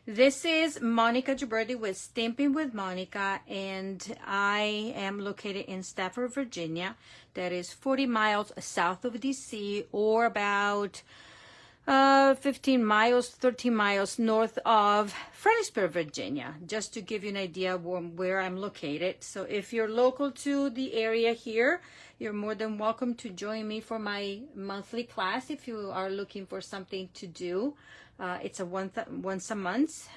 This is Monica Gibberti with Stamping with Monica, and I am located in Stafford, Virginia. That is 40 miles south of DC, or about 15 miles, 13 miles north of Fredericksburg, Virginia, just to give you an idea of where I'm located. So if you're local to the area here, you're more than welcome to join me for my monthly class if you are looking for something to do. It's a once a month,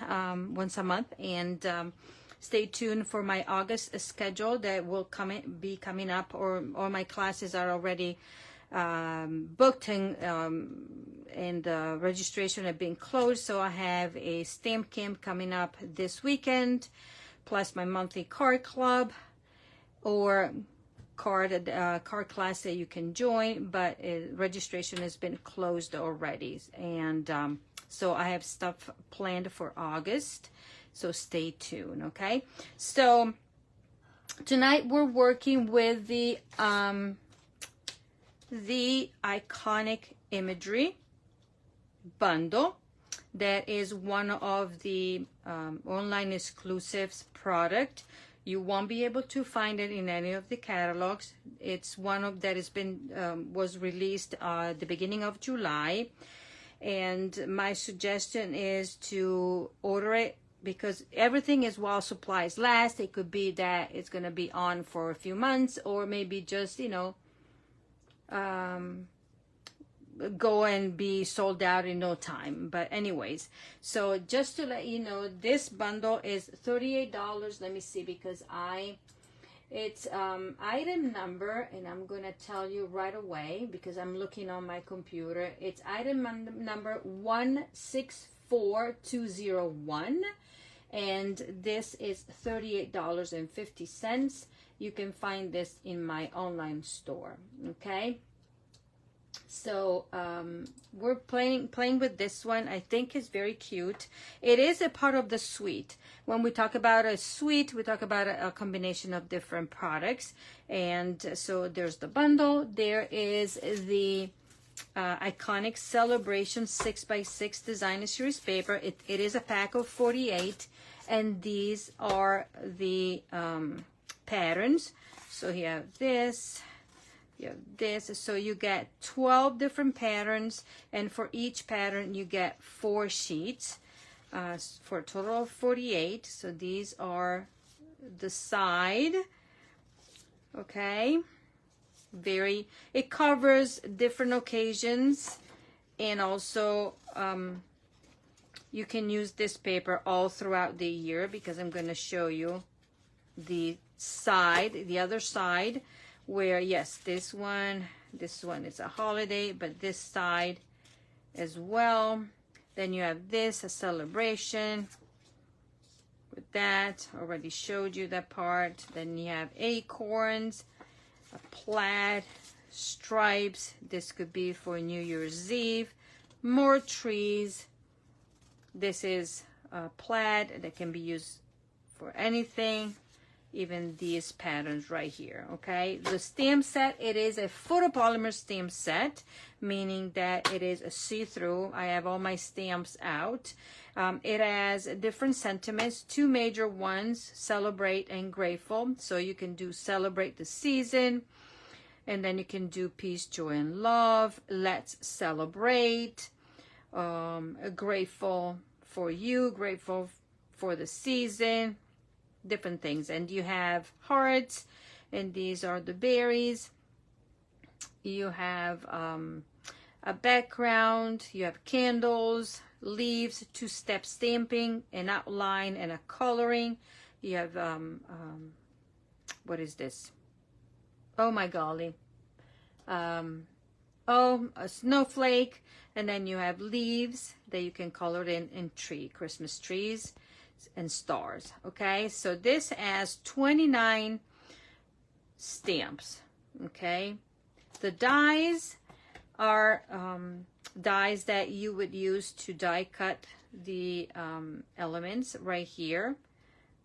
and stay tuned for my August schedule that will be coming up, or all my classes are already booked, and registration have been closed. So I have a stamp camp coming up this weekend, plus my monthly card club or card class that you can join, but registration has been closed already. And so I have stuff planned for August, so stay tuned. Okay, so tonight we're working with the iconic Imagery bundle. That is one of the online exclusives product. You won't be able to find it in any of the catalogs. It's one of that has been was released the beginning of July, and my suggestion is to order it because everything is while supplies last. It could be that it's going to be on for a few months, or maybe just go and be sold out in no time. But anyways, so just to let you know, this bundle is $38. Let me see, because it's item number, and I'm gonna tell you right away because I'm looking on my computer. It's item number 164201, and this is $38.50. You can find this in my online store. Okay, so we're playing with this one. I think it's very cute. It is a part of the suite. When we talk about a suite, we talk about a combination of different products. And so there's the bundle. There is the iconic Celebration 6x6 designer series paper. It is a pack of 48, and these are the patterns. So you have this, you have this. So you get 12 different patterns, and for each pattern you get 4 sheets for a total of 48. So these are the side. Okay, it covers different occasions, and also you can use this paper all throughout the year, because I'm going to show you the other side, where yes, this one is a holiday, but this side as well. Then you have this, a celebration with that, already showed you that part. Then you have acorns, a plaid, stripes. This could be for New Year's Eve. More trees. This is a plaid that can be used for anything, even these patterns right here. Okay, the stamp set, it is a photopolymer stamp set, meaning that it is a see-through. I have all my stamps out. It has different sentiments, 2 major ones, celebrate and grateful. So you can do celebrate the season, and then you can do peace, joy, and love. Let's celebrate. Grateful for you, grateful for the season, different things. And you have hearts, and these are the berries. You have a background, you have candles, leaves, 2-step stamping, an outline, and a coloring. You have what is this? Oh my golly. A snowflake. And then you have leaves that you can color in Christmas trees and stars. Okay, so this has 29 stamps. Okay, the dies are dies that you would use to die cut the elements right here.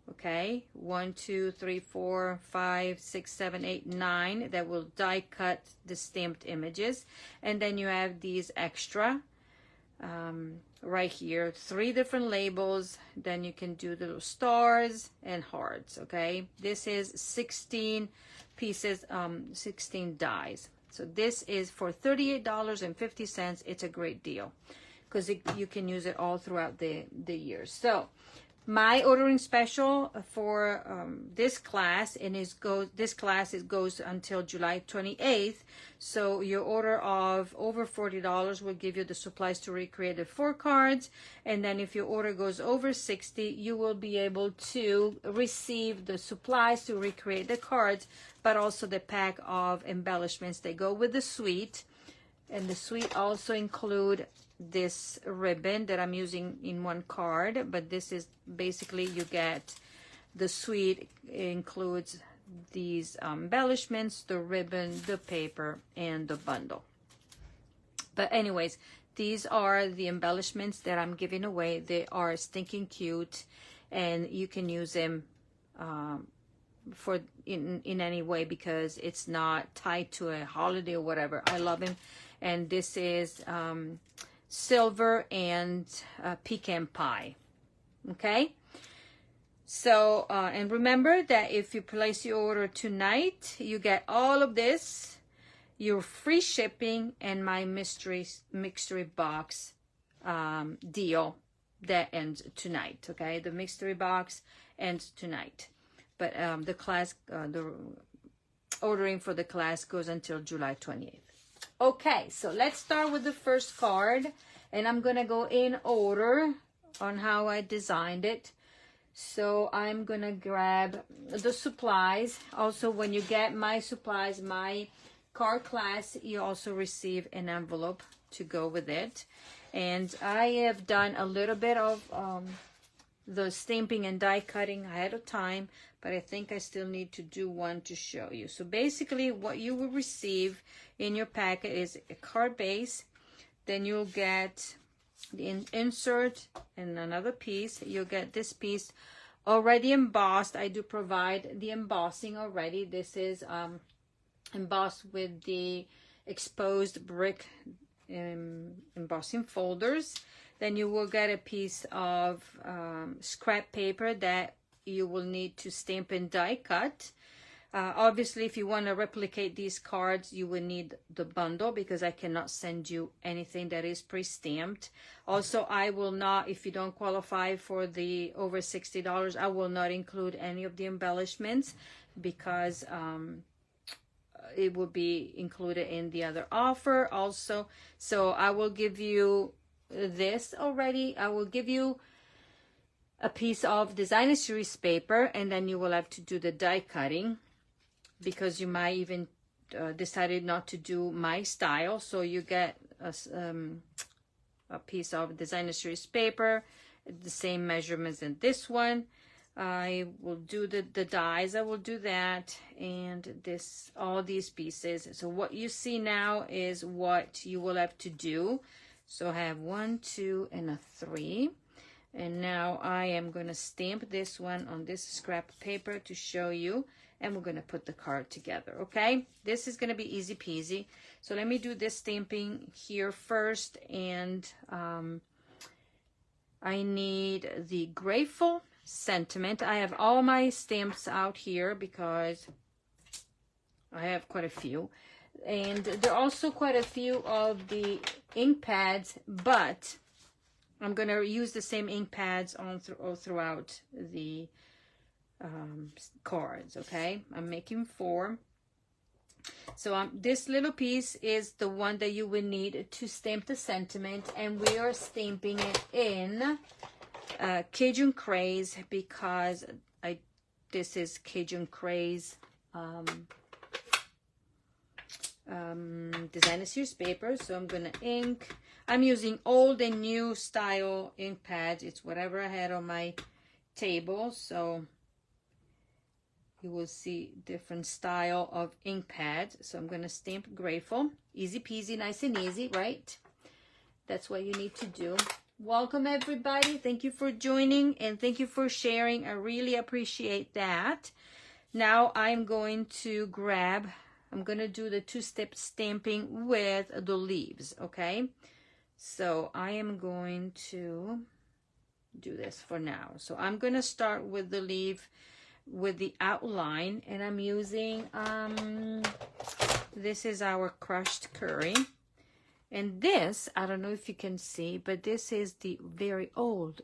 Okay, 1, 2, 3, 4, 5, 6, 7, 8, 9 that will die cut the stamped images. And then you have these extra right here, 3 different labels. Then you can do little stars and hearts. Okay, this is 16 pieces, 16 dies. So this is for $38.50. It's a great deal because you can use it all throughout the year. So my ordering special for this class, and this class goes until July 28th. So your order of over $40 will give you the supplies to recreate the 4 cards. And then if your order goes over $60, you will be able to receive the supplies to recreate the cards, but also the pack of embellishments that go with the suite. And the suite also include this ribbon that I'm using in 1 card, but this is basically, you get the suite includes these embellishments, the ribbon, the paper, and the bundle. But anyways, these are the embellishments that I'm giving away. They are stinking cute, and you can use them for in any way because it's not tied to a holiday or whatever. I love them. And this is silver and pecan pie. Okay, so and remember that if you place your order tonight, you get all of this, your free shipping, and my mystery box deal that ends tonight. Okay, the mystery box ends tonight, but the class, the ordering for the class goes until July 28th. Okay, so let's start with the first card, and I'm gonna go in order on how I designed it. So I'm gonna grab the supplies. Also, when you get my supplies, my card class, you also receive an envelope to go with it. And I have done a little bit of the stamping and die cutting ahead of time, but I think I still need to do one to show you. So basically what you will receive in your packet is a card base, then you'll get the insert and another piece. You'll get this piece already embossed. I do provide the embossing already. This is embossed with the exposed brick embossing folders. Then you will get a piece of scrap paper that you will need to stamp and die cut. Obviously, if you want to replicate these cards, you will need the bundle because I cannot send you anything that is pre-stamped. Also, I will not, if you don't qualify for the over $60, I will not include any of the embellishments because it will be included in the other offer also. So I will give you this already. I will give you a piece of designer series paper, and then you will have to do the die cutting because you might even decided not to do my style. So you get a piece of designer series paper, the same measurements in this one. I will do the dies. I will do that, and this, all these pieces. So what you see now is what you will have to do. So I have 1, 2, and a 3. And now I am going to stamp this one on this scrap paper to show you, and we're going to put the card together. Okay, this is going to be easy peasy. So let me do this stamping here first, and I need the Grateful Sentiment. I have all my stamps out here because I have quite a few, and there are also quite a few of the ink pads, but I'm going to use the same ink pads on throughout the cards. Okay, I'm making 4. So this little piece is the one that you will need to stamp the sentiment, and we are stamping it in Cajun Craze because this is Cajun Craze designer series paper. So I'm gonna ink. I'm using old and new style ink pads. It's whatever I had on my table. So you will see different style of ink pads. So I'm gonna stamp Grateful. Easy peasy, nice and easy, right? That's what you need to do. Welcome everybody. Thank you for joining and thank you for sharing. I really appreciate that. Now I'm going to do the 2-step stamping with the leaves. Okay, So I am going to do this for now. So I'm going to start with the leaf with the outline, and I'm using this is our crushed curry, and this, I don't know if you can see, but this is the very old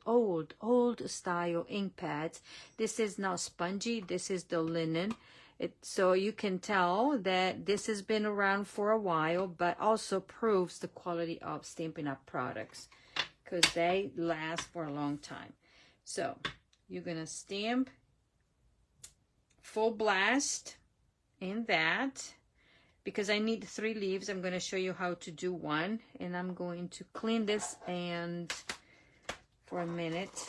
style ink pads. This is not spongy, this is the linen. So you can tell that this has been around for a while, but also proves the quality of Stampin' Up! Products, because they last for a long time. So you're gonna stamp full blast in that. Because I need 3 leaves, I'm going to show you how to do one, and I'm going to clean this and for a minute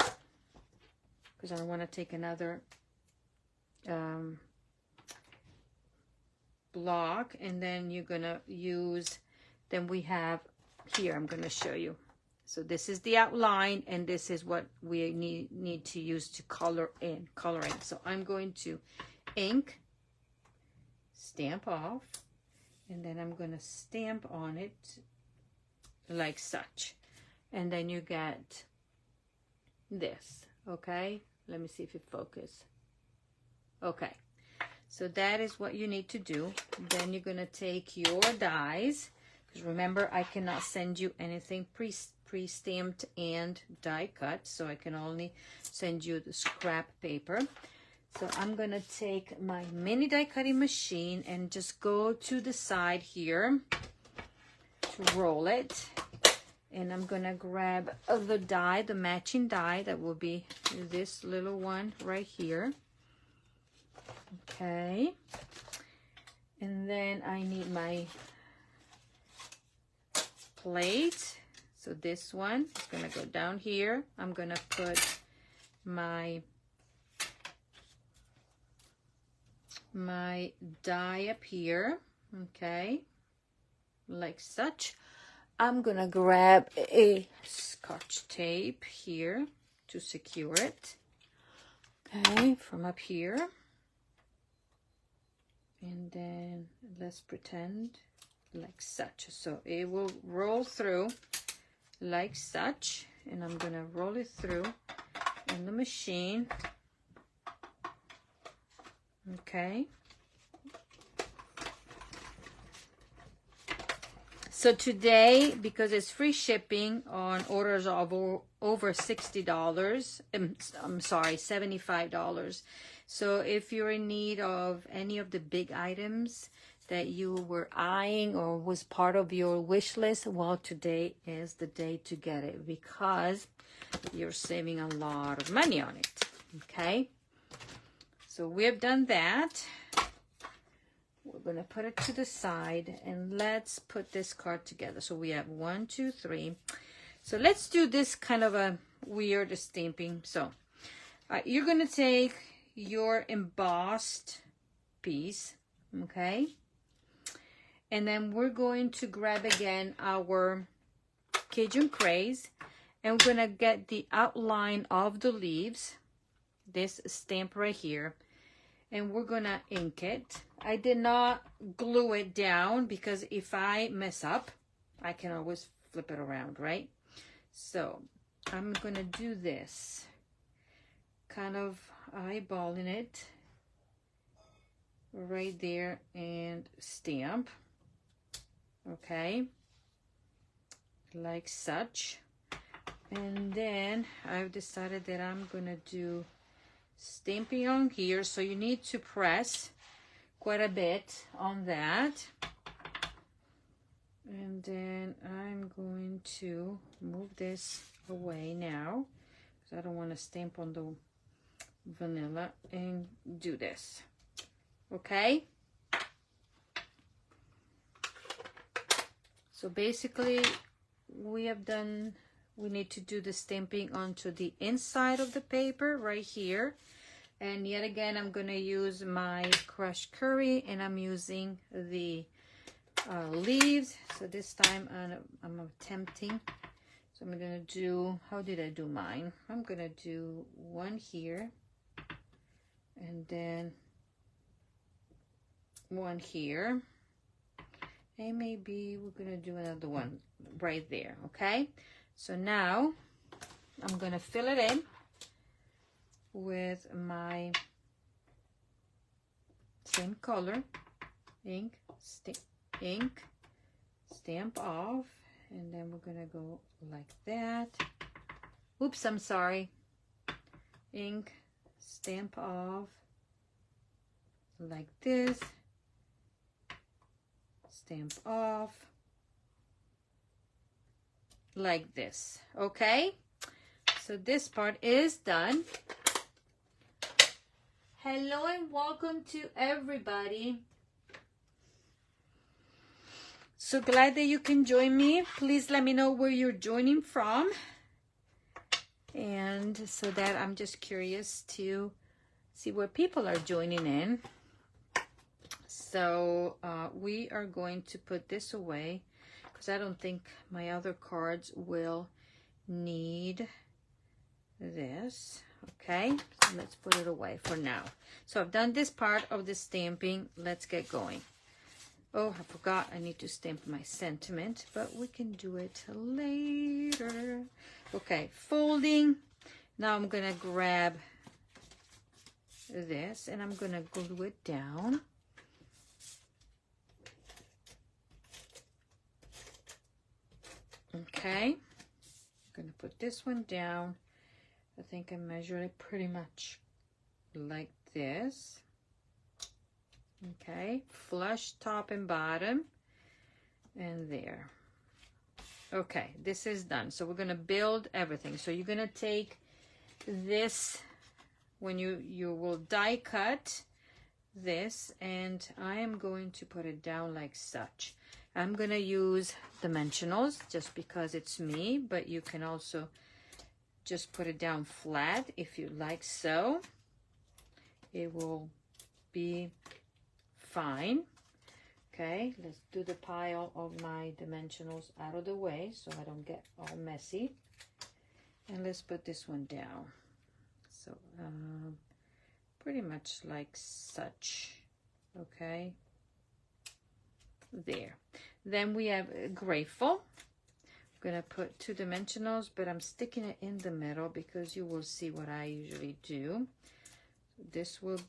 because I don't want to take another block, and then you're going to use, then we have here, I'm going to show you. So this is the outline, and this is what we need to use to color in. So I'm going to ink, stamp off, and then I'm going to stamp on it like such. And then you get this, okay? Let me see if it focuses. Okay, so that is what you need to do. Then you're going to take your dies, because remember, I cannot send you anything pre-stamped and die cut, so I can only send you the scrap paper. So I'm going to take my mini die cutting machine and just go to the side here to roll it. And I'm going to grab the die, the matching die, that will be this little one right here. Okay. And then I need my plate. So this one is going to go down here. I'm going to put my die up here, okay, like such. I'm gonna grab a Scotch tape here to secure it, okay, from up here, and then let's pretend like such. So it will roll through like such, and I'm gonna roll it through in the machine. Okay. So today, because it's free shipping on orders of over $60, I'm sorry, $75. So if you're in need of any of the big items that you were eyeing or was part of your wish list, well, today is the day to get it, because you're saving a lot of money on it. Okay. So we have done that. We're going to put it to the side, and let's put this card together. So we have 1, 2, 3. So let's do this kind of a weird stamping. So you're going to take your embossed piece, okay? And then we're going to grab again our Cajun Craze, and we're going to get the outline of the leaves, this stamp right here, and we're gonna ink it. I did not glue it down, because if I mess up, I can always flip it around, right? So I'm gonna do this, kind of eyeballing it right there and stamp, okay, like such. And then I've decided that I'm gonna do stamping on here, so you need to press quite a bit on that. And then I'm going to move this away now, because I don't want to stamp on the vanilla, and do this, okay? So basically we need to do the stamping onto the inside of the paper right here. And yet again, I'm going to use my crushed curry, and I'm using the leaves. So this time I'm attempting. So I'm going to do, how did I do mine? I'm going to do one here, and then one here. and maybe we're gonna do another one right there. Okay, so now I'm gonna fill it in with my same color ink, stamp off, and then we're gonna go like that. Oops, I'm sorry. Ink, stamp off like this, stamp off like this. Okay, so this part is done. Hello and welcome to everybody. So glad that you can join me. Please let me know where you're joining from, and so that I'm just curious to see where people are joining in. So we are going to put this away because I don't think my other cards will need this. Okay, so let's put it away for now. So I've done this part of the stamping. Let's get going. Oh, I forgot I need to stamp my sentiment, but we can do it later. Okay, folding. Now I'm gonna grab this and I'm gonna glue it down. Okay, I'm gonna put this one down. I think I measured it pretty much like this. Okay, flush top and bottom, and there. Okay, this is done. So we're gonna build everything. So you're gonna take this, when you will die cut this, and I am going to put it down like such. I'm gonna use dimensionals just because it's me, but you can also just put it down flat if you like, so it will be fine. Okay, let's do the pile of my dimensionals out of the way so I don't get all messy, and let's put this one down. So pretty much like such. Okay, there. Then we have grateful. I'm gonna put 2 dimensionals, but I'm sticking it in the middle because you will see what I usually do. This will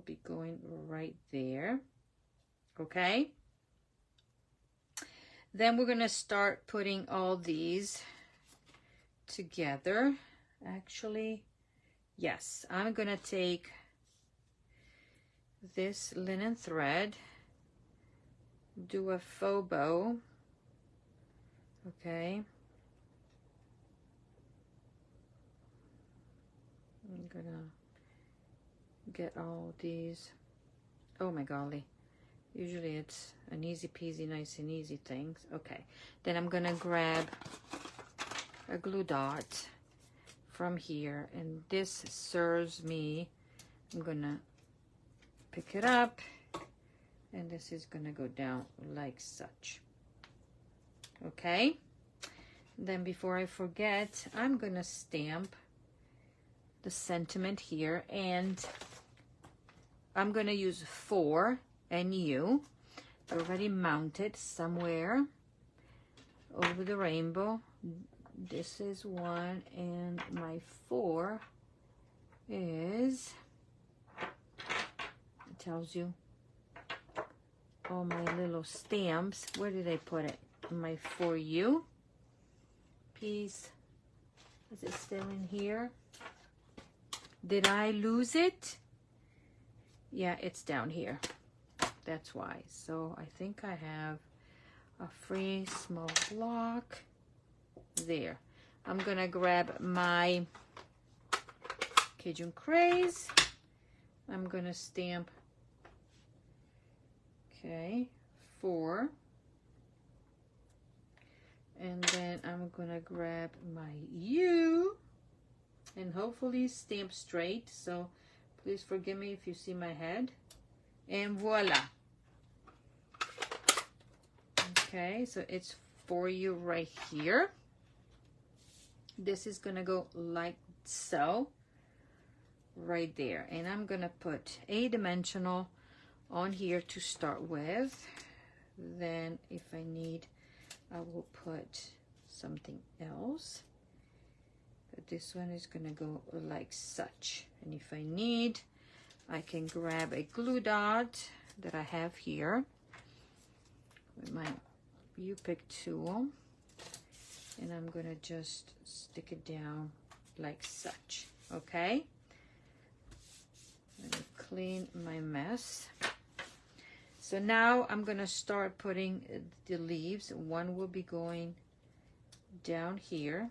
be going right there. Okay, then we're gonna start putting all these together. Actually, yes, I'm gonna take this linen thread, do a faux bow. Okay, I'm gonna get all these. Oh my golly, usually it's an easy peasy nice and easy thing. Okay, then I'm gonna grab a glue dot from here, and this serves me. I'm gonna pick it up, and this is gonna go down like such. Okay, then before I forget, I'm gonna stamp the sentiment here, and I'm gonna use 4 and U already mounted somewhere over the rainbow. This is 1, and my 4 is, it tells you all my little stamps. Where did I put it? My 4U piece. Is it still in here? Did I lose it? Yeah, it's down here. That's why. So I think I have a free small block there. I'm gonna grab my Cajun Craze. I'm gonna stamp, okay, 4. And then I'm gonna grab my U and hopefully stamp straight. So please forgive me if you see my head. And voila. Okay, so it's for you right here. This is gonna go like so, right there. And I'm gonna put a dimensional on here to start with. Then if I need, I will put something else. But this one is gonna go like such. And if I need, I can grab a glue dot that I have here with my U-Pick tool, and I'm gonna just stick it down like such. Okay, let me clean my mess. So now I'm gonna start putting the leaves. One will be going down here.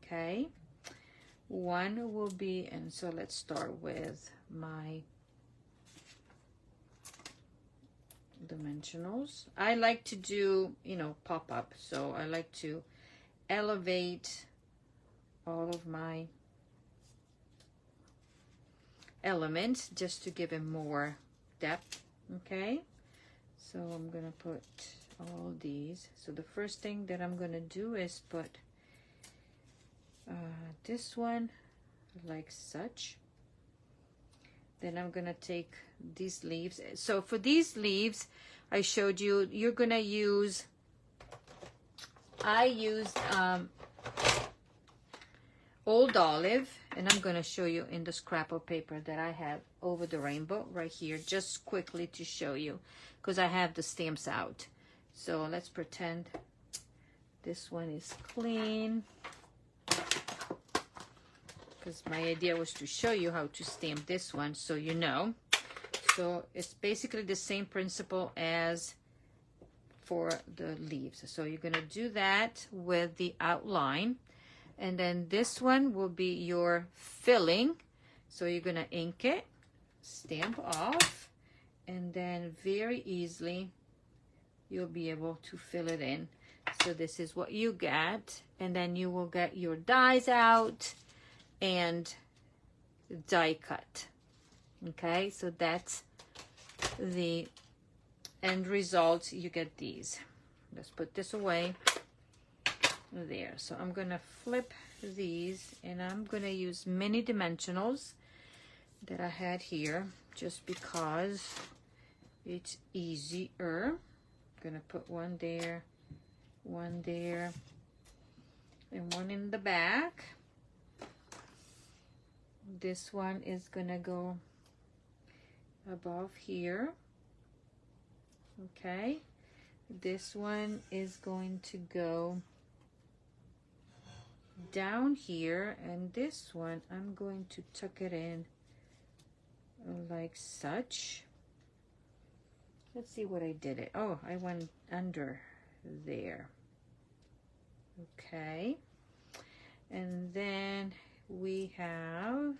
Okay, one will be, and so let's start with my dimensionals. I like to do, you know, pop up, so I like to elevate all of my elements just to give it more depth. Okay, so I'm gonna put all these. So the first thing that I'm gonna do is put this one like such. Then I'm gonna take these leaves. So for these leaves, I showed you, you're gonna use, I used old olive, and I'm gonna show you in the scrap of paper that I have over the rainbow right here, just quickly to show you, because I have the stamps out. So let's pretend this one is clean, because my idea was to show you how to stamp this one, so you know. So it's basically the same principle as for the leaves. So you're gonna do that with the outline, and then this one will be your filling. So you're gonna ink it, stamp off, and then very easily you'll be able to fill it in. So this is what you get, and then you will get your dies out and die cut. Okay, so that's the end result. You get these. Let's put this away there. So I'm gonna flip these, and I'm gonna use mini dimensionals that I had here just because it's easier. I'm gonna put one there, and one in the back. This one is gonna go above here. Okay, this one is going to go down here, and this one I'm going to tuck it in like such. Let's see what I did it. Oh, I went under there. Okay, and then we have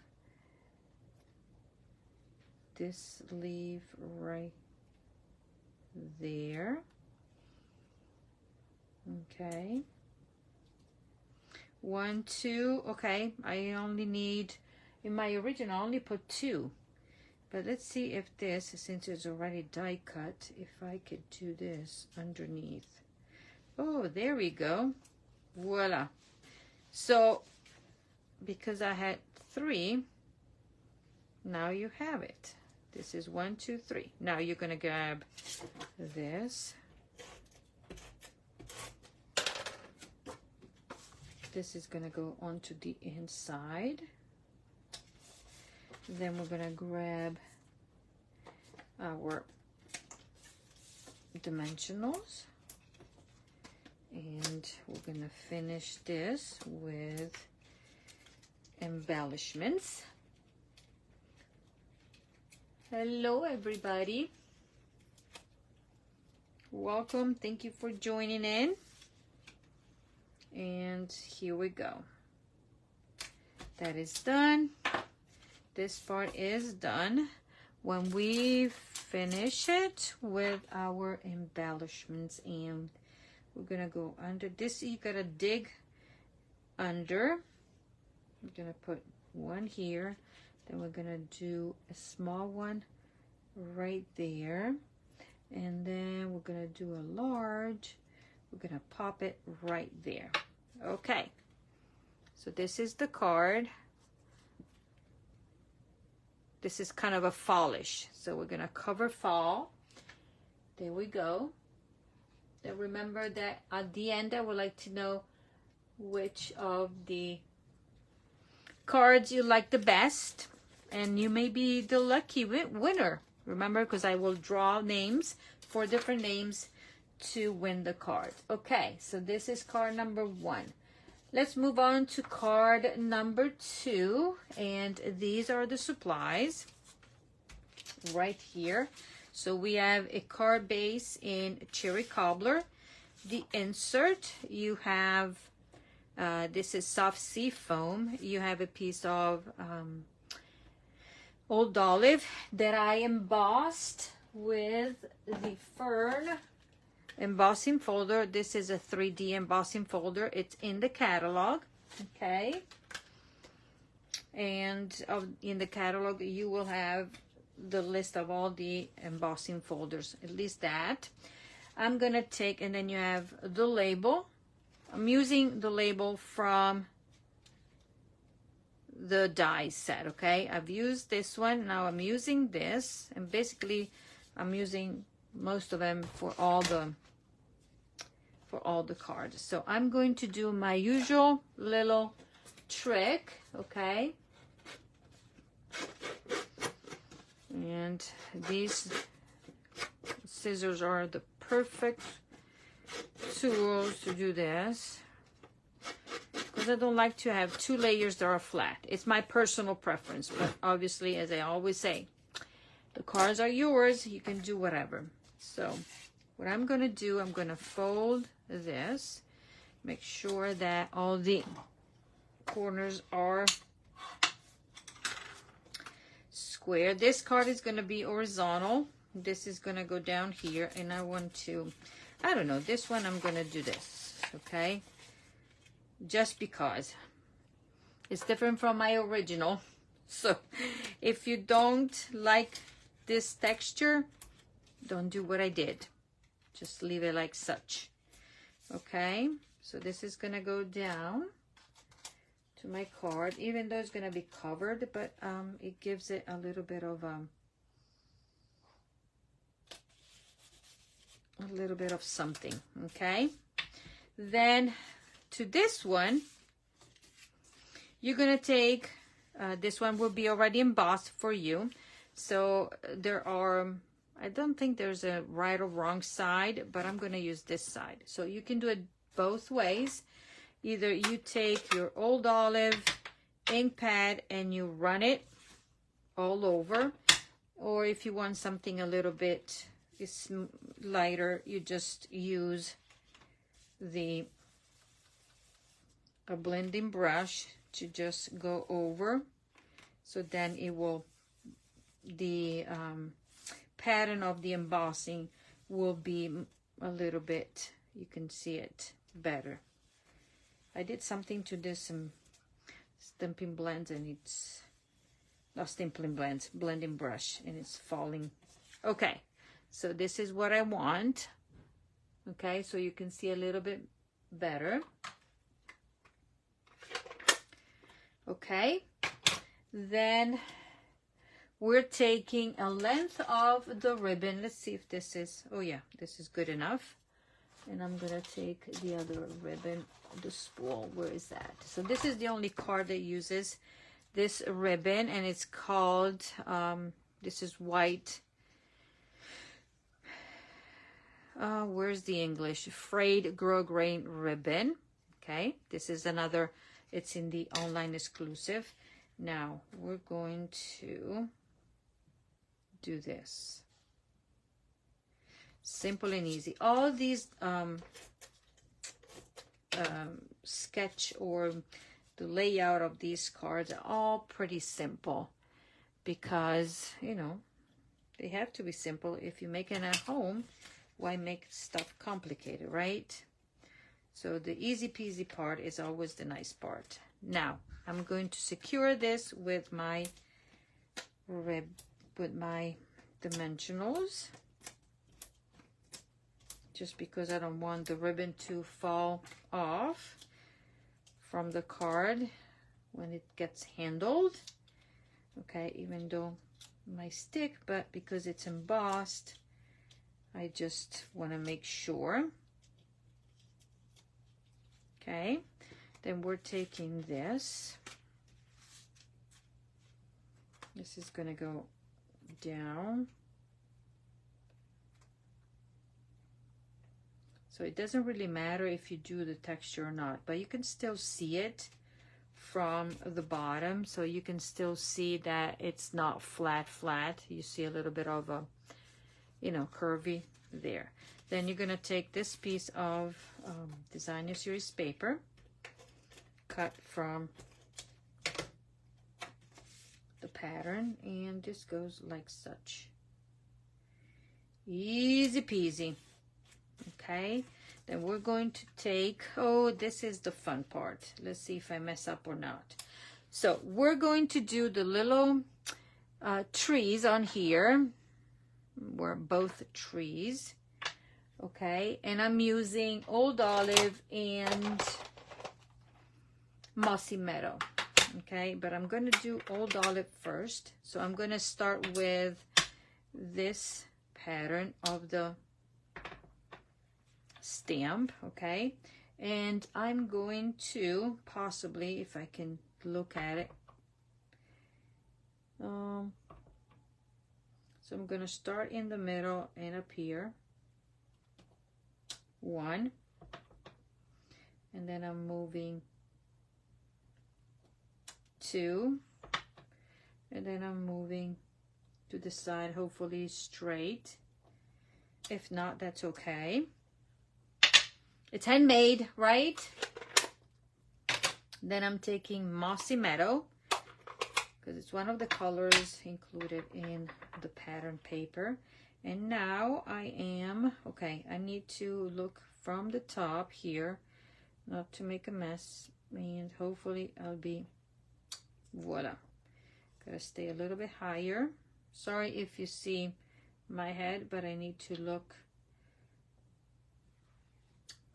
this leaf right there. Okay, 1, 2. Okay, I only need, in my original I only put 2, but let's see if this, since it's already die cut, if I could do this underneath. Oh, there we go. Voila. So because I had 3, now you have it. This is 1, 2, 3. Now you're gonna grab this. This is gonna go onto the inside. Then we're gonna grab our dimensionals, and we're gonna finish this with embellishments. Hello everybody, welcome, thank you for joining in. And here we go. That is done. This part is done. When we finish it with our embellishments, and we're gonna go under this, you gotta dig under. I'm gonna put one here, then we're gonna do a small one right there, and then we're gonna do a large. We're gonna pop it right there. Okay, so this is the card. This is kind of a fallish, so we're gonna cover fall, There we go. Then remember that at the end, I would like to know which of the cards you like the best, and you may be the lucky winner. Remember, because I will draw names, 4 different names to win the card. Okay, so this is card number 1. Let's move on to card number 2, and these are the supplies right here. So we have a card base in cherry cobbler. The insert, you have this is soft sea foam. You have a piece of old olive that I embossed with the fern embossing folder. This is a 3D embossing folder. It's in the catalog, okay? And in the catalog, you will have the list of all the embossing folders, at least that. I'm gonna take, and then you have the label. I'm using the label from the die set, okay? I've used this one, now I'm using this, and basically I'm using most of them for all the cards. So I'm going to do my usual little trick, okay? And these scissors are the perfect tools to do this, because I don't like to have 2 layers that are flat. It's my personal preference, but obviously, as I always say, the cards are yours. You can do whatever. So what I'm going to do, I'm going to fold this, make sure that all the corners are square. This card is going to be horizontal. This is going to go down here, and I want to, I don't know, this one I'm going to do this, okay? Just because it's different from my original. So if you don't like this texture, don't do what I did. Just leave it like such, okay? So this is going to go down to my card, even though it's going to be covered, but it gives it a little bit of something, okay? Then to this one, you're gonna take this one will be already embossed for you. So there are, I don't think there's a right or wrong side, but I'm gonna use this side. So you can do it both ways. Either you take your old olive ink pad and you run it all over, or if you want something a little bit lighter, you just use a blending brush to just go over. So then it will, the pattern of the embossing will be a little bit, you can see it better. I did something to this Stampin' Blends, and it's not Stampin' Blends, blending brush, and it's falling. Okay, so this is what I want. Okay, so you can see a little bit better. Okay, then we're taking a length of the ribbon. Let's see if this is, oh yeah, this is good enough. And I'm gonna take the other ribbon, the spool. Where is that? So this is the only card that uses this ribbon, and it's called, this is white. Where's the English? Frayed grosgrain ribbon. Okay, this is another, it's in the online exclusive. Now we're going to do this. Simple and easy. All these sketch or the layout of these cards are all pretty simple, because, you know, they have to be simple. If you make it at home, why make stuff complicated, right? So the easy peasy part is always the nice part. Now I'm going to secure this with my dimensionals, just because I don't want the ribbon to fall off from the card when it gets handled. Okay, even though my stick, but because it's embossed, I just want to make sure. Okay, then we're taking this. This is going to go down. So it doesn't really matter if you do the texture or not, but you can still see it from the bottom. So you can still see that it's not flat. You see a little bit of a, you know, curvy there. Then you're gonna take this piece of designer series paper, cut from the pattern, and this goes like such. Easy peasy. Okay, then we're going to take, oh, this is the fun part. Let's see if I mess up or not. So we're going to do the little trees on here. We're both trees. Okay, and I'm using Old Olive and Mossy Meadow. Okay, but I'm going to do Old Olive first. So I'm going to start with this pattern of the stamp, okay, and I'm going to possibly, if I can look at it, so I'm going to start in the middle and up here, 1, and then I'm moving 2, and then I'm moving to the side, hopefully straight. If not, that's okay. It's handmade, right? Then I'm taking Mossy Meadow because it's one of the colors included in the pattern paper. And now I am, okay, I need to look from the top here, not to make a mess, and hopefully I'll be, voila. Gotta stay a little bit higher. Sorry if you see my head, but I need to look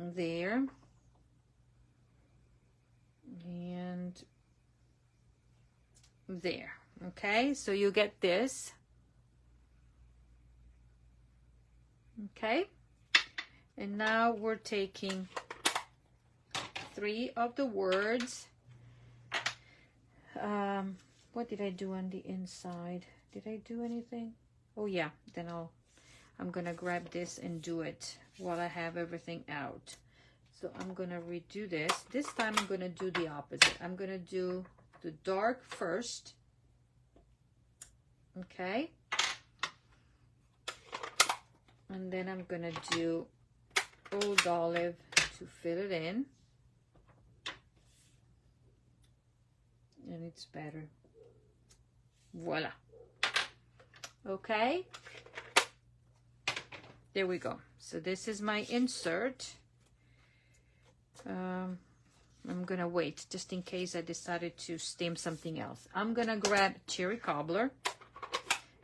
there and there. Okay, so you get this. Okay, and now we're taking 3 of the words. What did I do on the inside? Did I do anything? Oh yeah, then I'm gonna grab this and do it while I have everything out. So I'm gonna redo this. This time I'm gonna do the opposite. I'm gonna do the dark first. Okay. And then I'm gonna do Old Olive to fill it in. And it's better. Voila. Okay. There we go. So this is my insert. I'm gonna wait just in case I decided to stamp something else. I'm gonna grab Cherry Cobbler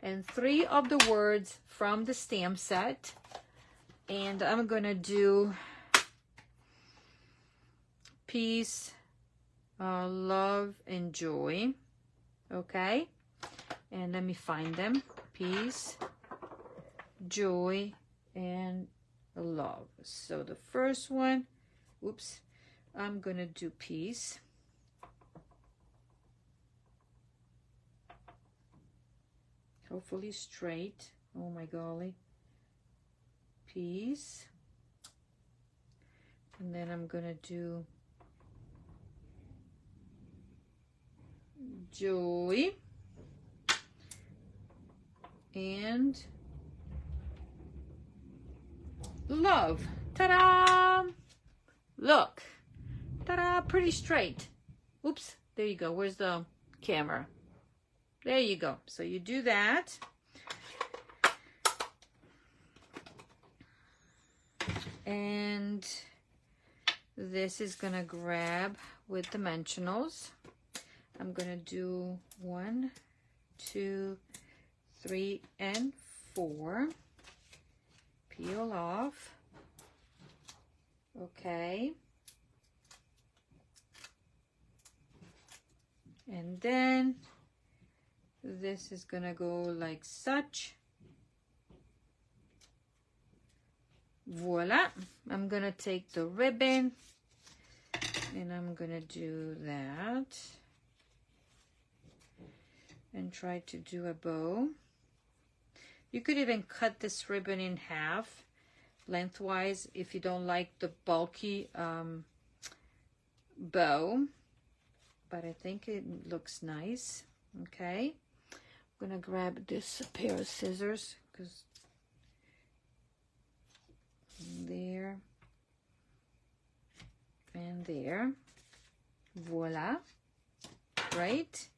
and 3 of the words from the stamp set, and I'm gonna do peace, love, and joy. Okay, and let me find them. Peace, joy, and love. So the first one, oops, I'm gonna do peace. Hopefully straight. Oh my golly. Peace. And then I'm gonna do joy and love. Ta-da! Look. Ta-da! Pretty straight. Oops. There you go. Where's the camera? There you go. So you do that. And this is gonna grab with dimensionals. I'm gonna do 1, 2, 3, and 4. Peel off. Okay. And then this is gonna go like such. Voila. I'm gonna take the ribbon and I'm gonna do that and try to do a bow. You could even cut this ribbon in half lengthwise if you don't like the bulky bow, but I think it looks nice. Okay, I'm gonna grab this pair of scissors because there and there. Voila. Right,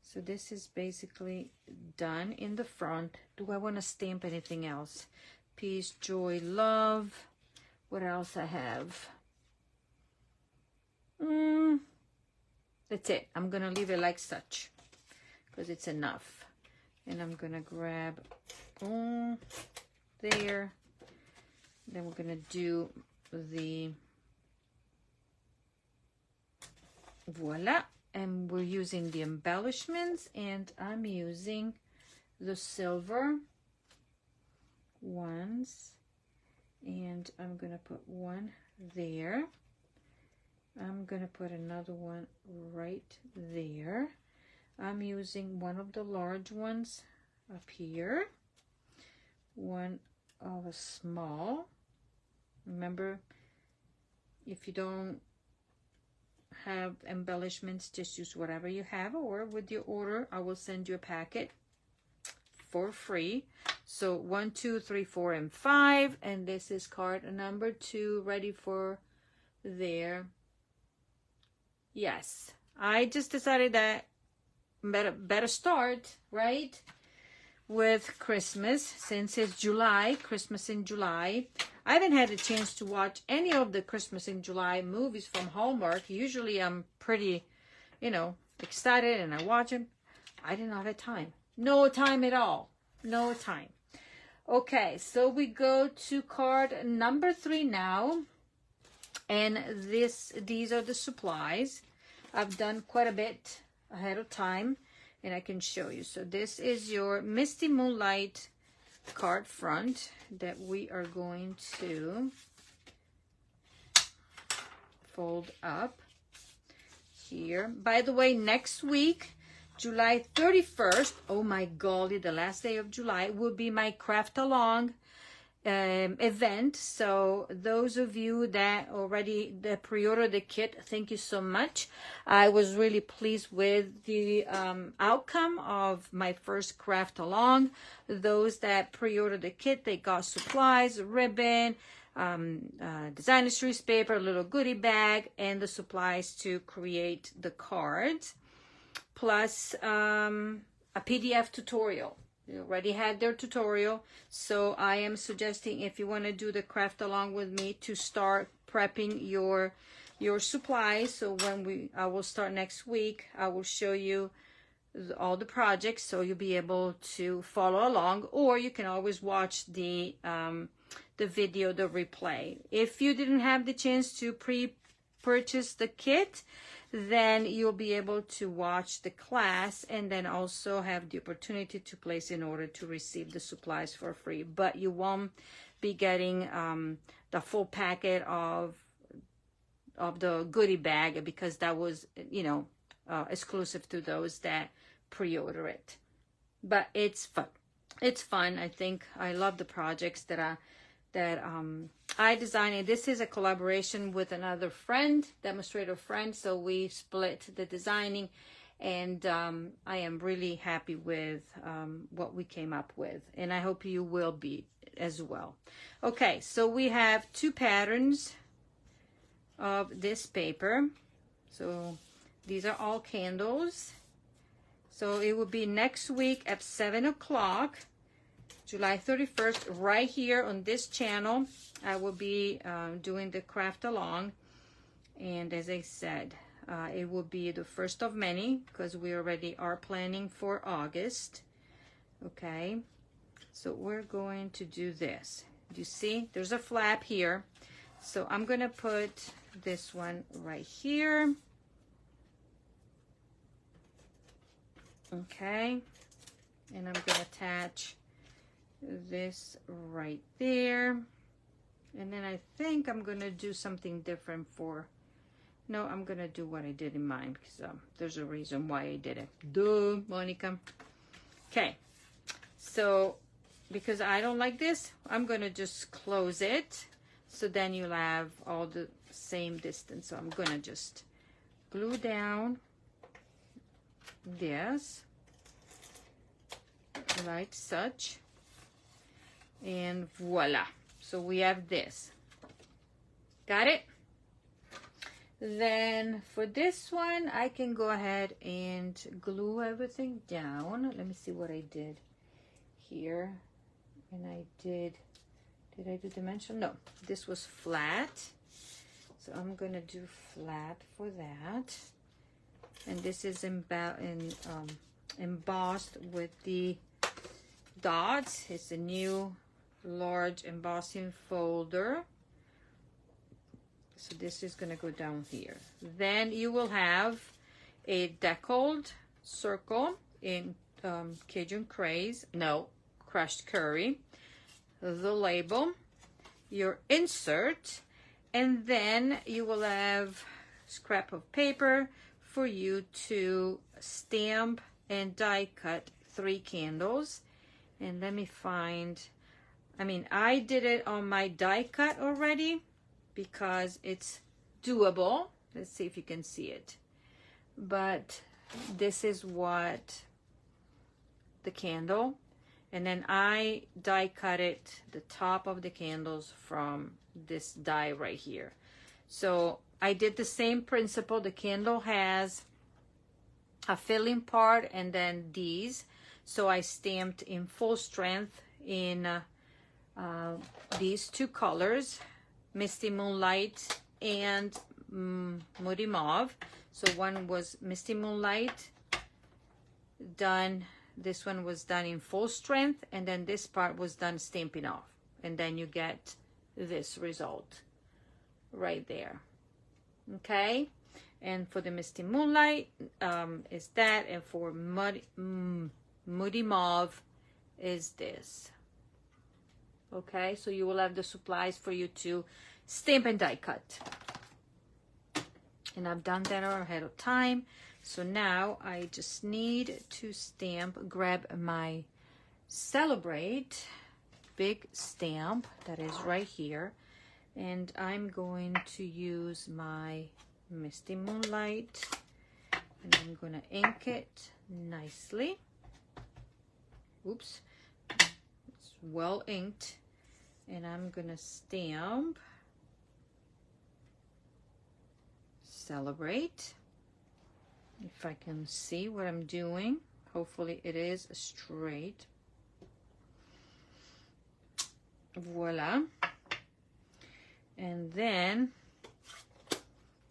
so this is basically done in the front. Do I want to stamp anything else? Peace, joy, love. What else I have? That's it. I'm gonna leave it like such because it's enough. And I'm gonna grab there. Then we're gonna do the voila, and we're using the embellishments, and I'm using the silver ones, and I'm gonna put one there. I'm gonna put another one right there. I'm using one of the large ones up here, one of a small. Remember, if you don't have embellishments, just use whatever you have, or with your order I will send you a packet for free. So 1, 2, 3, 4, and 5, and this is card number 2 ready for there. Yes, I just decided that better start right with Christmas, since it's July, Christmas in July. I haven't had a chance to watch any of the Christmas in July movies from Hallmark. Usually I'm pretty, excited and I watch them. I didn't have time. No time at all. No time. Okay, so we go to card number 3 now. And these are the supplies. I've done quite a bit ahead of time, and I can show you. So this is your Misty Moonlight card front that we are going to fold up here. By the way, next week, July 31st, oh my golly, the last day of July, will be my craft along event. So those of you that already pre-ordered the kit, thank you so much. I was really pleased with the outcome of my first craft along. Those that pre-ordered the kit, they got supplies, ribbon, designer series paper, a little goodie bag, and the supplies to create the cards, plus a PDF tutorial. They already had their tutorial, so I am suggesting, if you want to do the craft along with me, to start prepping your supplies. So when I will start next week, I will show you all the projects, so you'll be able to follow along, or you can always watch the video, the replay. If you didn't have the chance to pre-purchase the kit, then you'll be able to watch the class and then also have the opportunity to place an order to receive the supplies for free. But you won't be getting the full packet of the goodie bag, because that was, exclusive to those that pre-order it. But it's fun. It's fun. I think I love the projects that I designed, and this is a collaboration with another friend, demonstrator friend, so we split the designing, and I am really happy with what we came up with, and I hope you will be as well. Okay, so we have 2 patterns of this paper. So these are all candles. So it will be next week at 7 o'clock. July 31st, right here on this channel, I will be doing the craft along. And as I said, it will be the first of many, because we already are planning for August. Okay, so we're going to do this. You see, there's a flap here. So I'm going to put this one right here. Okay, and I'm going to attach this right there. And then I think I'm gonna do something different for, no, I'm gonna do what I did in mine, because there's a reason why I did it. Duh, Monica. Okay, so because I don't like this, I'm gonna just close it, so then you'll have all the same distance. So I'm gonna just glue down this like such, and voila. So we have this. Got it? Then for this one, I can go ahead and glue everything down. Let me see what I did here. And I did I do dimension? No, this was flat. So I'm gonna do flat for that. And this is embossed with the dots. It's a new large embossing folder. So this is gonna go down here. Then you will have a deckled circle in Cajun Craze, no, crushed curry, the label, your insert, and then you will have scrap of paper for you to stamp and die cut 3 candles. And let me find, I did it on my die cut already because it's doable. Let's see if you can see it. But this is what the candle, and then I die cut it, the top of the candles from this die right here. So I did the same principle. The candle has a filling part and then these. So I stamped in full strength in these 2 colors, Misty Moonlight and Moody Mauve. So one was Misty Moonlight done, this one was done in full strength, and then this part was done Stampin' Up. And then you get this result right there. Okay, and for the Misty Moonlight is that, and for Moody Mauve is this. Okay, so you will have the supplies for you to stamp and die cut. And I've done that ahead of time. So now I just need to grab my Celebrate big stamp that is right here. And I'm going to use my Misty Moonlight, and I'm going to ink it nicely. Oops, it's well inked. And I'm going to stamp Celebrate. If I can see what I'm doing, hopefully it is straight. Voila. And then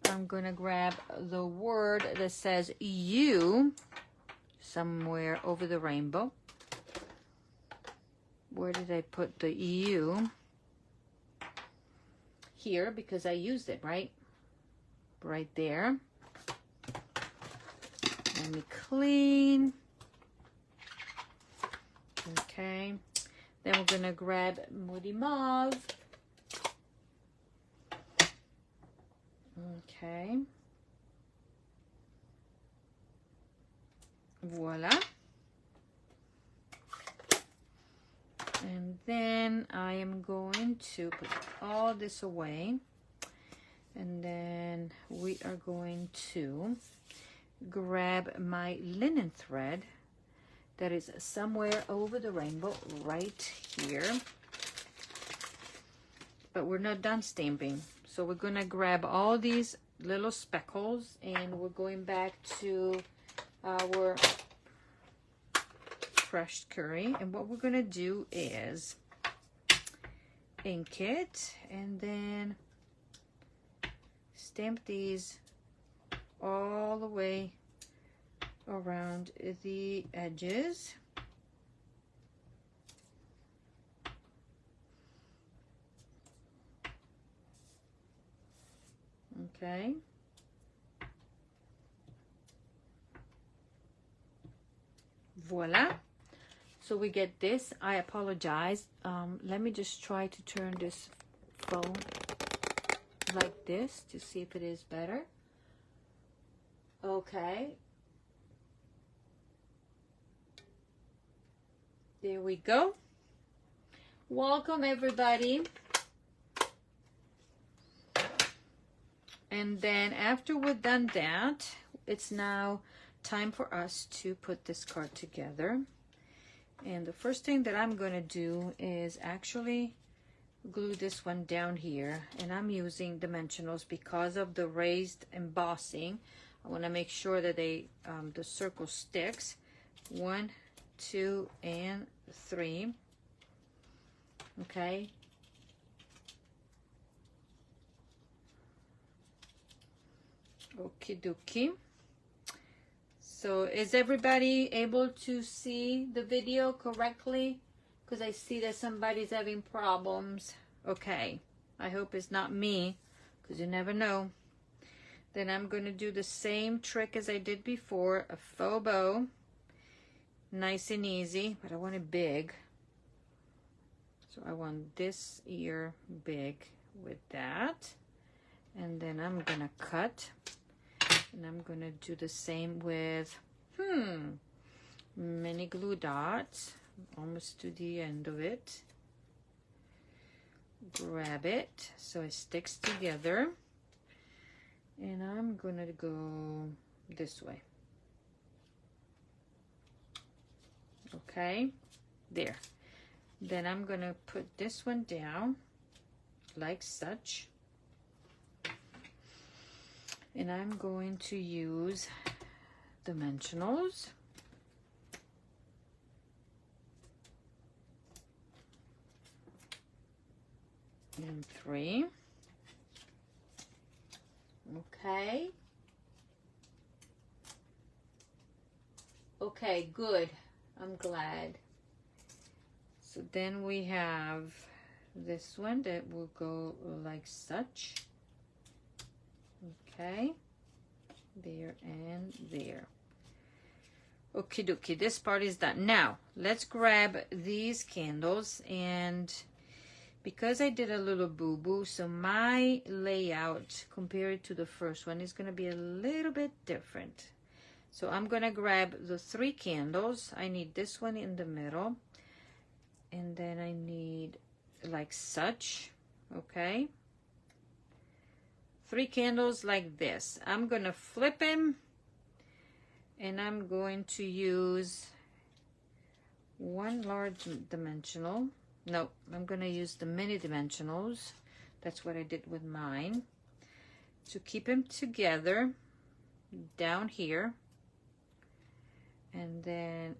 I'm gonna grab the word that says you somewhere over the rainbow. Where did I put the you? Here, because I used it, right there. Let me clean. Okay, then we're gonna grab Moody Mauve. Okay, voila. And then I am going to put all this away, and then we are going to grab my linen thread that is somewhere over the rainbow right here. But we're not done stamping, so we're gonna grab all these little speckles, and we're going back to our crushed curry. And what we're gonna do is ink it and then stamp these all the way around the edges. Okay. Voila. So we get this. I apologize. Let me just try to turn this go like this to see if it is better. Okay. There we go. Welcome everybody. And then after we're done that, it's now time for us to put this card together. And the first thing that I'm going to do is actually glue this one down here. And I'm using dimensionals because of the raised embossing. I want to make sure that the circle sticks. 1, 2, and 3. Okay. Okie dokie. So is everybody able to see the video correctly? Because I see that somebody's having problems. Okay. I hope it's not me, because you never know. Then I'm going to do the same trick as I did before, a faux bow. Nice and easy, but I want it big. So I want this ear big with that. And then I'm going to cut. And I'm going to do the same with, mini glue dots. Almost to the end of it. Grab it so it sticks together. And I'm going to go this way. Okay, there. Then I'm going to put this one down like such. And I'm going to use dimensionals. And 3. Okay. Okay, good. I'm glad. So then we have this one that will go like such. Okay, there and there. Okie dokie, this part is done. Now, let's grab these candles, and because I did a little boo-boo, so my layout compared to the first one is going to be a little bit different. So I'm going to grab the 3 candles. I need this one in the middle, and then I need like such, okay? 3 candles like this. I'm going to flip them, and I'm going to use 1 large dimensional. No, I'm going to use the mini dimensionals. That's what I did with mine. To keep them together down here. And then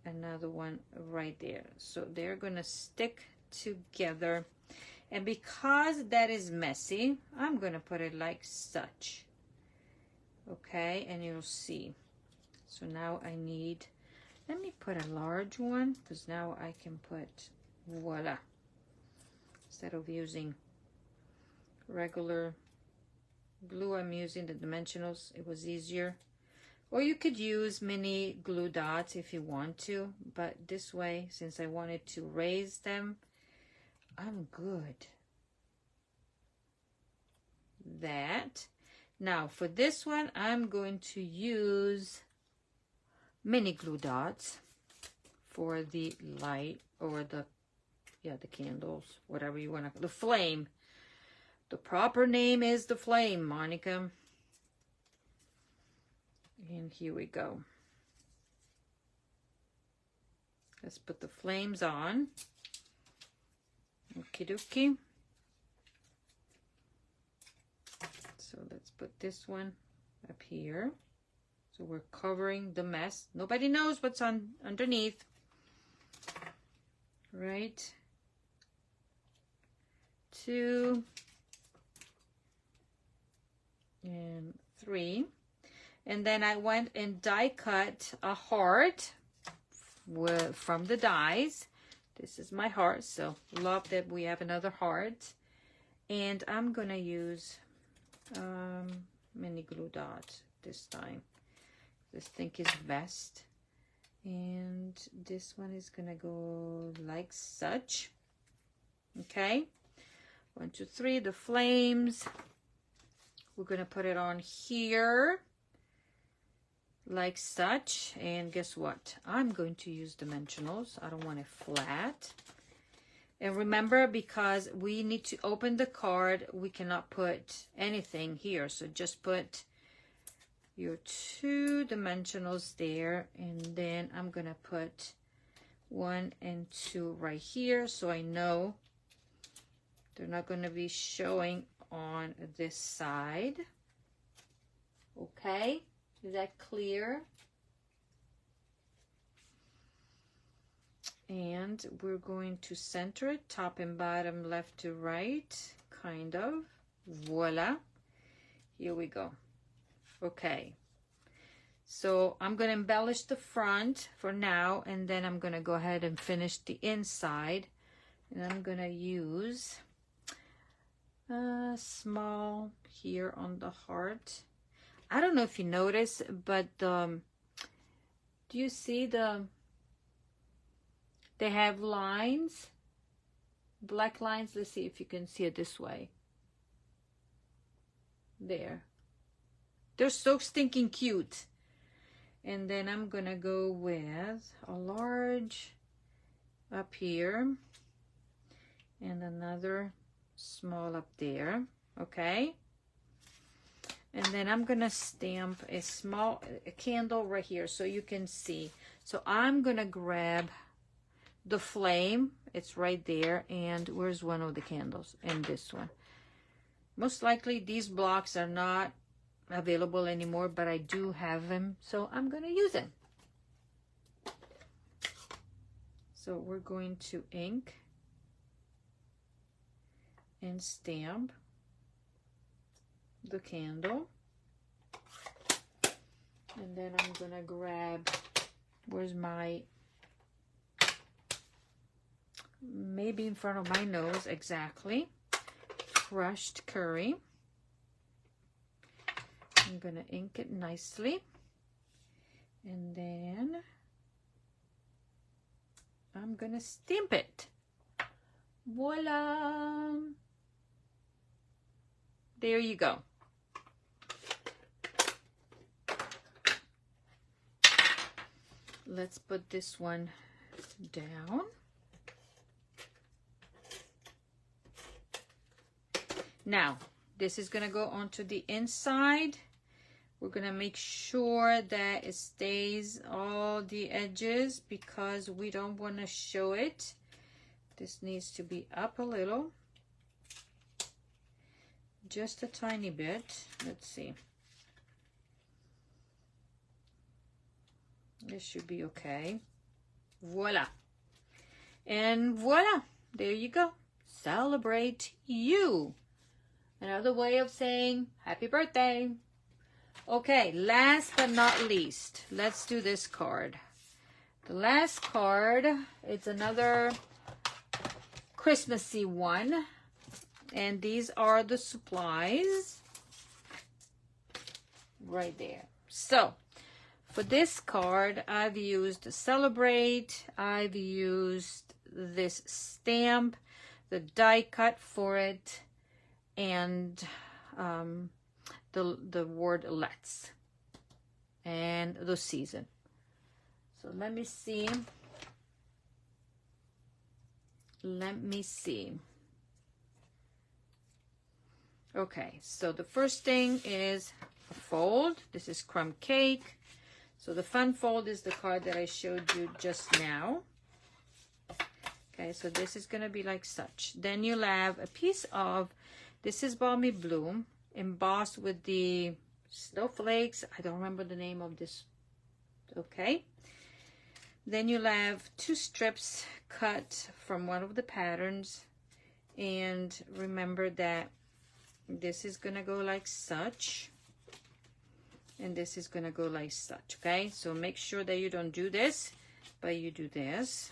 another one right there. So they're going to stick together. And because that is messy, I'm going to put it like such. Okay, and you'll see. So now I need, let me put a large one, because now I can put, voila. Instead of using regular glue, I'm using the dimensionals. It was easier. Or you could use mini glue dots if you want to, but this way, since I wanted to raise them, I'm good. That. Now for this one, I'm going to use mini glue dots for the light, or the candles, whatever you want to, the flame. The proper name is the flame, Monica. And here we go. Let's put the flames on. Okie dokie. So let's put this one up here. So we're covering the mess. Nobody knows what's underneath. Right. 2 and 3. And then I went and die cut a heart from the dies. This is my heart, so love that we have another heart. And I'm going to use mini glue dot this time. This thing is vest. And this one is going to go like such. Okay. 1, 2, 3, the flames. We're going to put it on here like such. And guess what? I'm going to use dimensionals. I don't want it flat. And remember, because we need to open the card, we cannot put anything here. So just put your 2 dimensionals there. And then I'm going to put 1 and 2 right here. So I know they're not going to be showing on this side. Okay, is that clear? And we're going to center it, top and bottom, left to right, kind of. Voila. Here we go. Okay. So I'm going to embellish the front for now, and then I'm going to go ahead and finish the inside. And I'm going to use small here on the heart. I don't know if you notice, but do you see they have lines, black lines. Let's see if you can see it this way. There. They're so stinking cute. And then I'm gonna go with a large up here and another small up there. Okay. And then I'm gonna stamp a small candle right here so you can see. So I'm gonna grab the flame. It's right there. And where's one of the candles? And this one. Most likely these blocks are not available anymore, but I do have them, so I'm gonna use them. So we're going to ink and stamp the candle, and then I'm gonna grab, where's my, maybe in front of my nose, exactly, crushed curry. I'm gonna ink it nicely, and then I'm gonna stamp it. Voila! There you go. Let's put this one down. Now, this is gonna go onto the inside. We're gonna make sure that it stays all the edges because we don't want to show it. This needs to be up a little, just a tiny bit. Let's see. This should be okay. Voila. And voila, there you go. Celebrate you. Another way of saying happy birthday. Okay, last but not least, let's do this card. The last card, it's another Christmassy one. And these are the supplies right there. So, for this card, I've used Celebrate. I've used this stamp, the die cut for it, and the word let's and the season. So let me see. Okay, so the first thing is a fold. This is crumb cake. So the fun fold is the card that I showed you just now. Okay, so this is going to be like such. Then you'll have a piece of, this is Balmy Bloom, embossed with the snowflakes. I don't remember the name of this. Okay. Then you'll have 2 strips cut from one of the patterns. And remember that this is going to go like such. And this is going to go like such. Okay. So make sure that you don't do this, but you do this.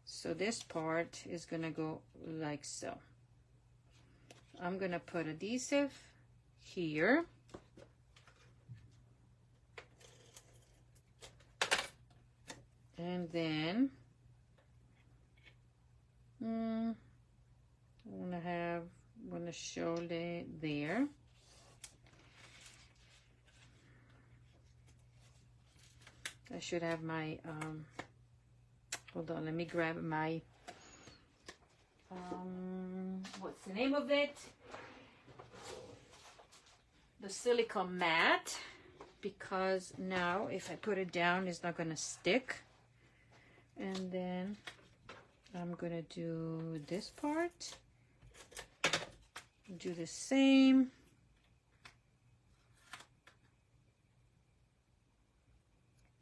So this part is going to go like so. I'm going to put adhesive here. And then I want to have show it there. I should have my, hold on, let me grab my, what's the name of it? The silicone mat, because now if I put it down, it's not gonna stick. And then I'm gonna do this part, do the same.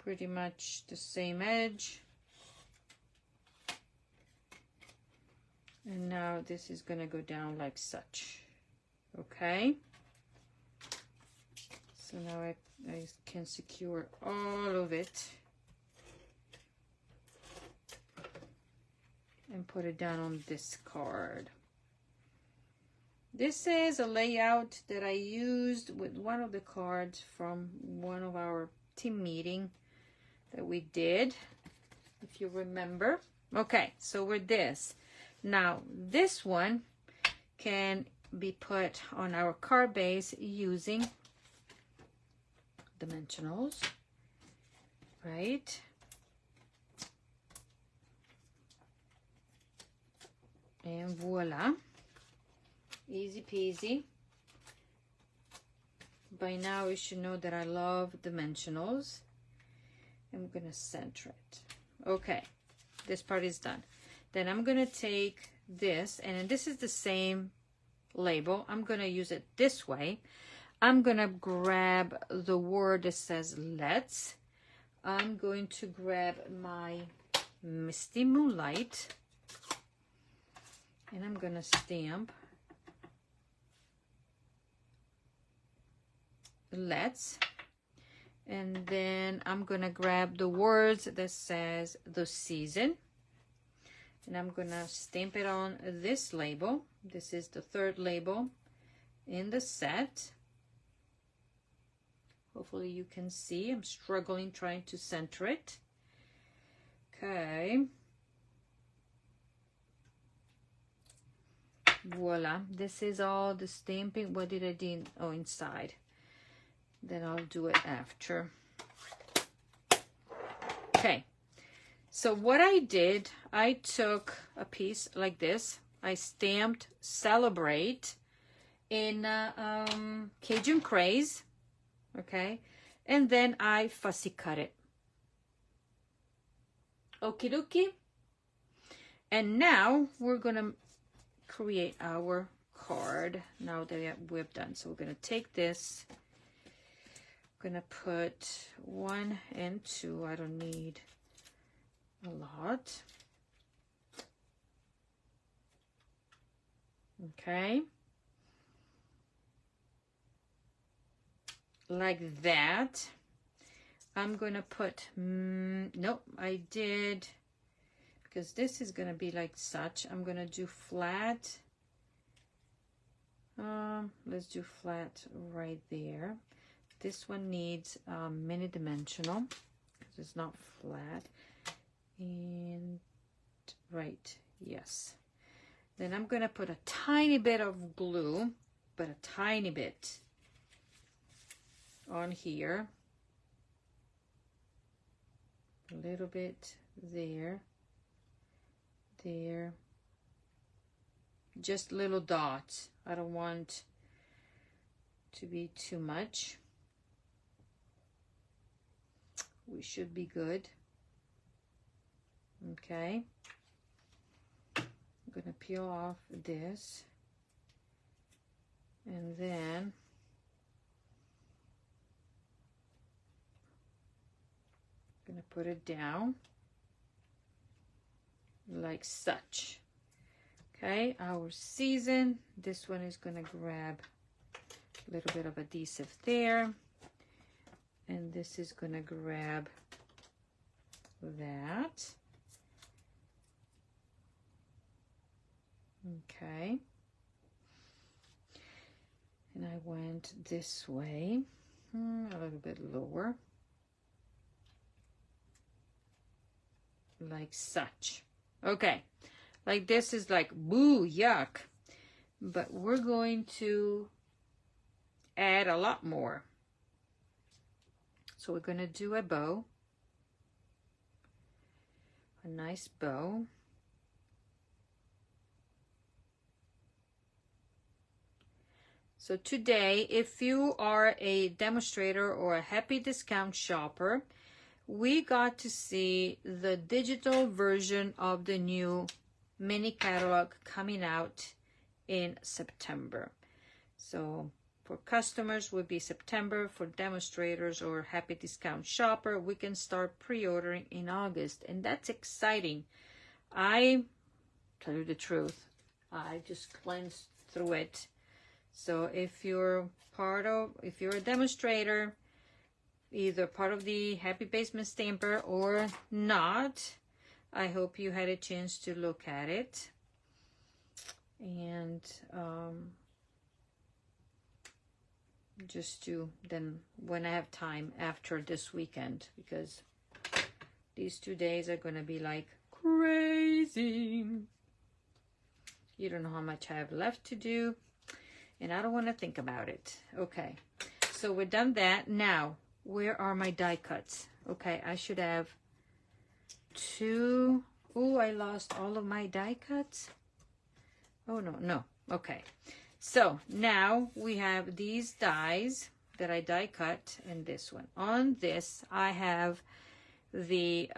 Pretty much the same edge. And now this is gonna go down like such. Okay. So now I can secure all of it and put it down on this card. This is a layout that I used with one of the cards from one of our team meeting that we did, if you remember. Okay, so with this. Now, this one can be put on our card base using dimensionals, right? And voila. Easy peasy. By now you should know that I love dimensionals. I'm gonna center it. Okay, this part is done. Then I'm gonna take this, and this is the same label. I'm gonna use it this way. I'm gonna grab the word that says let's. I'm going to grab my Misty Moonlight, and I'm gonna stamp let's. And then I'm gonna grab the words that says the season, and I'm gonna stamp it on this label. This is the third label in the set. Hopefully you can see. I'm struggling trying to center it. Okay. Voila. This is all the stamping. What did I do? Oh, inside. Then I'll do it after. Okay, so what I did, I took a piece like this. I stamped Celebrate in Cajun Craze, okay? And then I fussy cut it. Okie dokie. And now we're gonna create our card now that we've done. So we're gonna take this. Gonna put 1 and 2. I don't need a lot. Okay, like that. I'm gonna put nope, I did, because this is gonna be like such. I'm gonna do flat. Let's do flat right there. This one needs mini dimensional because it's not flat. And right, yes. Then I'm gonna put a tiny bit of glue, but a tiny bit on here. A little bit there, there. Just little dots. I don't want to be too much. We should be good. Okay. I'm gonna peel off this, and then I'm gonna put it down like such. Okay, our season. This one is gonna grab a little bit of adhesive there. And this is gonna grab that. Okay. And I went this way, a little bit lower, like such. Okay, like this is like, boo, yuck. but we're going to add a lot more. So we're going to do a bow, a nice bow. So today, if you are a demonstrator or a happy discount shopper, we got to see the digital version of the new mini catalog coming out in September. So for customers would be September. For demonstrators or happy discount shopper, we can start pre-ordering in August, and that's exciting. I tell you the truth, I just glanced through it. So if you're a demonstrator, either part of the Happy Basement Stamper or not, I hope you had a chance to look at it. And just to then, when I have time after this weekend, because these 2 days are going to be like crazy. You don't know how much I have left to do, and I don't want to think about it. Okay, so we're done that. Now, where are my die cuts? Okay, I should have 2. Oh, I lost all of my die cuts. Oh, no. Okay, so now we have these dies that I die cut, and this one. On this, I have the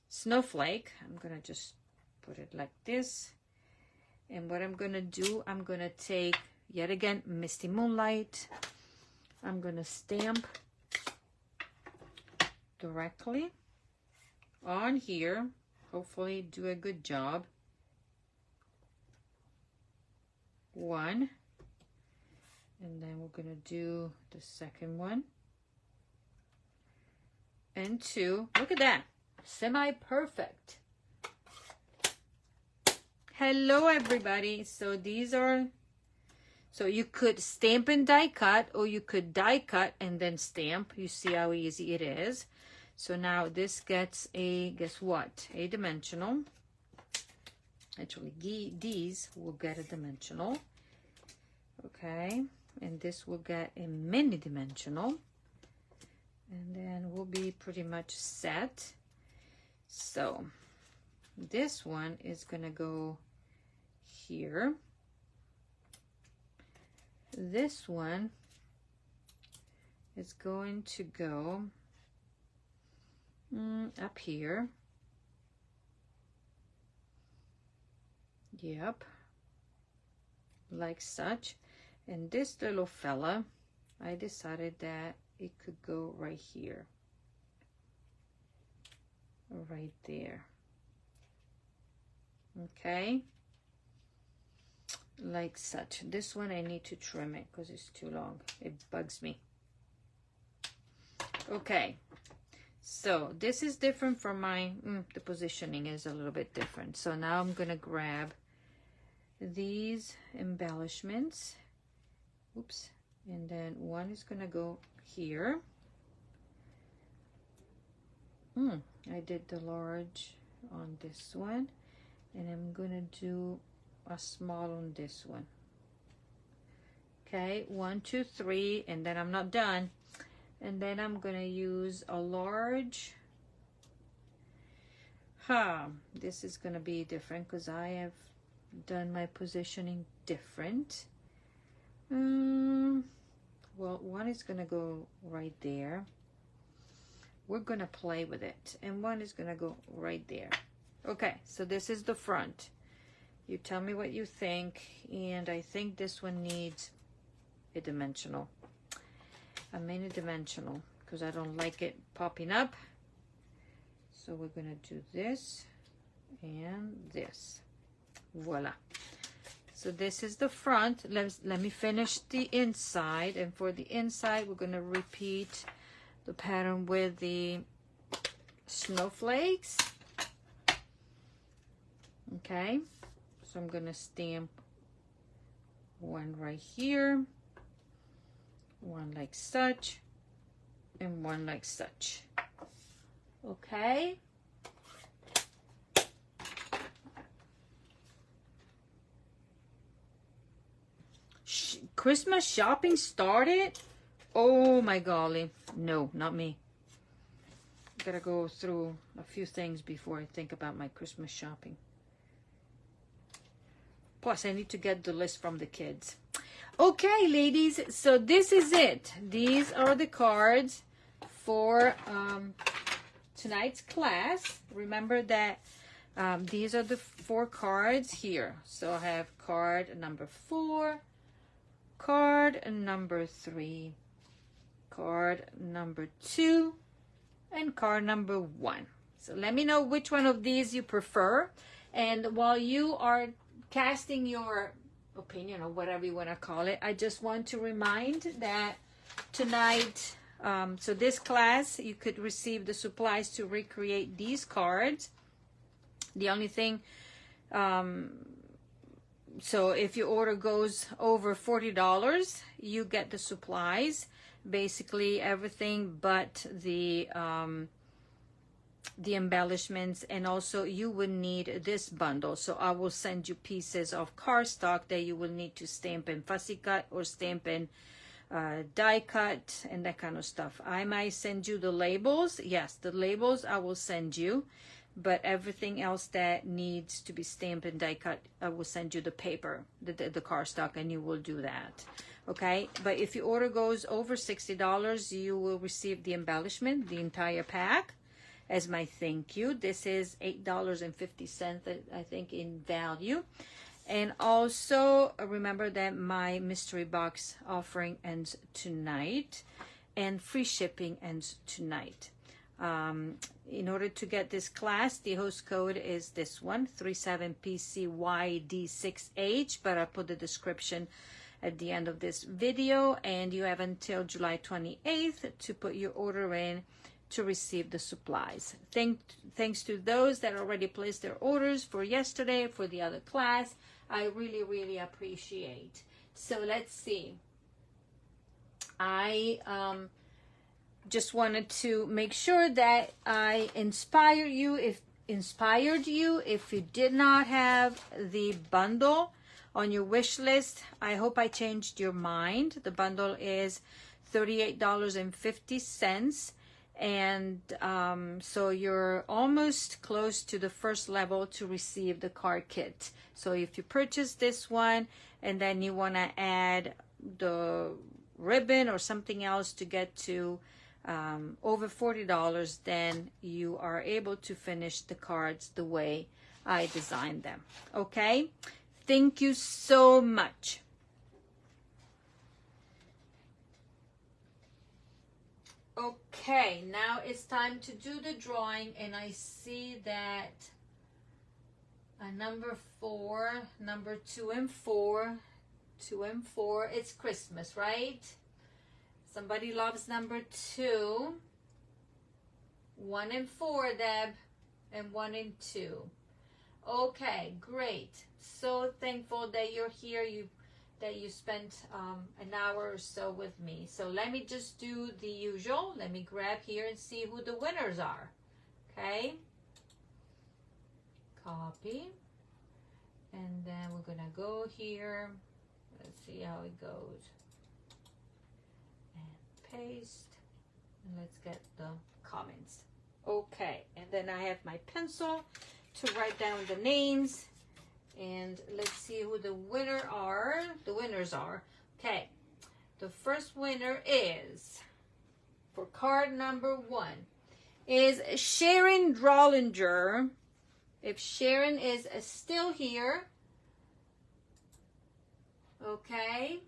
snowflake. I'm going to just put it like this. And what I'm going to do, I'm going to take, yet again, Misty Moonlight. I'm going to stamp directly on here. Hopefully do a good job. 1. And then we're going to do the second one. And 2. Look at that. Semi-perfect. Hello, everybody. So these are, so you could stamp and die cut, or you could die cut and then stamp. You see how easy it is. So now this gets a, guess what? A dimensional. Actually, these will get a dimensional. Okay. And this will get a mini dimensional. And then we'll be pretty much set. So this one is going to go here. This one is going to go up here. Yep. Like such. And this little fella, I decided that it could go right here. Right there. Okay, like such. This one I need to trim it because it's too long. It bugs me. Okay, so this is different from my, the positioning is a little bit different. So now I'm gonna grab these embellishments. Oops, and then one is gonna go here. I did the large on this one. And I'm gonna do a small on this one. Okay, 1, 2, 3, and then I'm not done. And then I'm gonna use a large. This is gonna be different because I have done my positioning different. Well, one is gonna go right there. We're gonna play with it, and one is gonna go right there. Okay, so this is the front. You tell me what you think, and I think this one needs a dimensional. A mini dimensional, because I don't like it popping up. So we're gonna do this and this. Voila. So this is the front. Let me finish the inside, and for the inside, we're gonna repeat the pattern with the snowflakes. Okay, so I'm gonna stamp one right here, one like such, and one like such. Okay. Christmas shopping started? Oh my golly. No, not me. Gotta go through a few things before I think about my Christmas shopping. Plus, I need to get the list from the kids. Okay, ladies, so this is it. These are the cards for tonight's class. Remember that these are the 4 cards here. So I have card number 4, card number 3, card number 2, and card number 1. So let me know which one of these you prefer. And while you are casting your opinion or whatever you want to call it, I just want to remind that tonight, so this class, you could receive the supplies to recreate these cards. The only thing, so if your order goes over $40, you get the supplies, basically everything but the embellishments, and also you will need this bundle. So I will send you pieces of cardstock that you will need to stamp in fussy cut or stamp in die cut and that kind of stuff. I might send you the labels. Yes, the labels I will send you, but everything else that needs to be stamped and die cut, I will send you the paper, the cardstock, and you will do that. Okay, but if your order goes over $60, you will receive the embellishment, the entire pack, as my thank you. This is $8.50, I think, in value. And also remember that my mystery box offering ends tonight, and free shipping ends tonight. In order to get this class, the host code is this one, 37PCYD6H, but I'll put the description at the end of this video, and you have until July 28th to put your order in to receive the supplies. Thanks to those that already placed their orders for yesterday, for the other class. I really appreciate. So let's see. I just wanted to make sure that I inspired you. If you did not have the bundle on your wish list, I hope I changed your mind. The bundle is $38.50. And so you're almost close to the first level to receive the card kit. So if you purchase this one and then you want to add the ribbon or something else to get to over $40, then you are able to finish the cards the way I designed them. Okay, thank you so much. Okay, now it's time to do the drawing, and I see that number 4, number 2 and 4, it's Christmas, right? Somebody loves number 2, 1 and 4, Deb, and 1 and 2. Okay, great. So thankful that you're here. That you spent an hour or so with me. So let me just do the usual. Let me grab here and see who the winners are. Okay. Copy. And then we're gonna go here. Let's see how it goes. And paste. And let's get the comments. Okay. And then I have my pencil to write down the names. And let's see who the winners are. Okay, the first winner is, for card number 1, is Sharon Drollinger. If Sharon is still here, okay.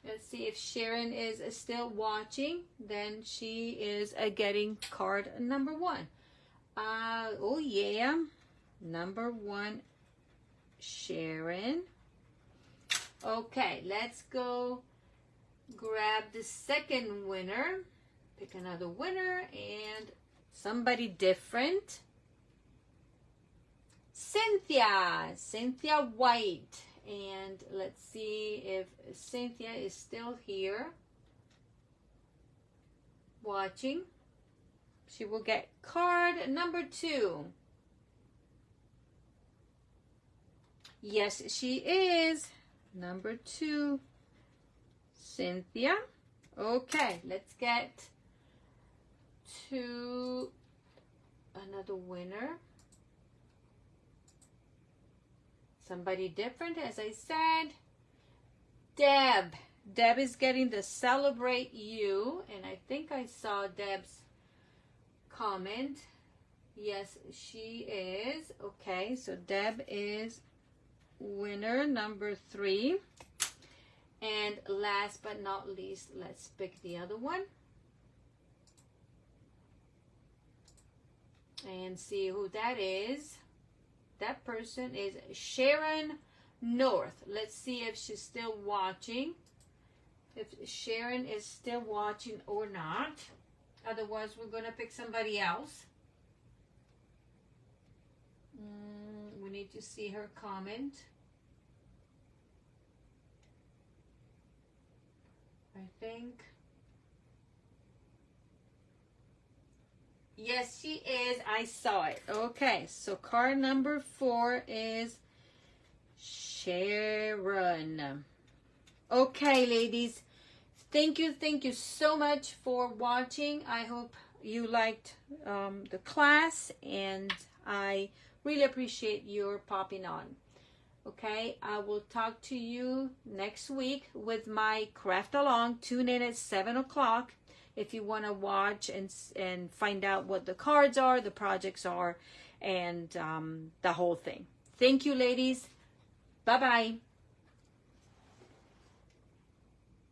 Let's see if Sharon is still watching. Then she is getting card number 1. Oh yeah. Number 1, Sharon. Okay, let's go grab the second winner. Pick another winner and somebody different. Cynthia White. And let's see if Cynthia is still here watching. She will get card number 2. Yes, she is. Number 2, Cynthia. Okay, let's get to another winner. Somebody different, as I said. Deb. Deb is getting the Celebrate You, and I think I saw Deb's comment. Yes, she is. Okay, so Deb is winner number 3. And last but not least, let's pick the other one and see who that is. That person is Sharon North. Let's see if she's still watching. If Sharon is still watching or not. Otherwise, we're going to pick somebody else. We need to see her comment. I think. Yes, she is. I saw it. Okay, so card number 4 is Sharon. Okay, ladies. Thank you so much for watching. I hope you liked the class, and I really appreciate your popping on. Okay, I will talk to you next week with my craft along. Tune in at 7 o'clock if you want to watch and find out what the cards are, the projects are, and the whole thing. Thank you, ladies. Bye-bye.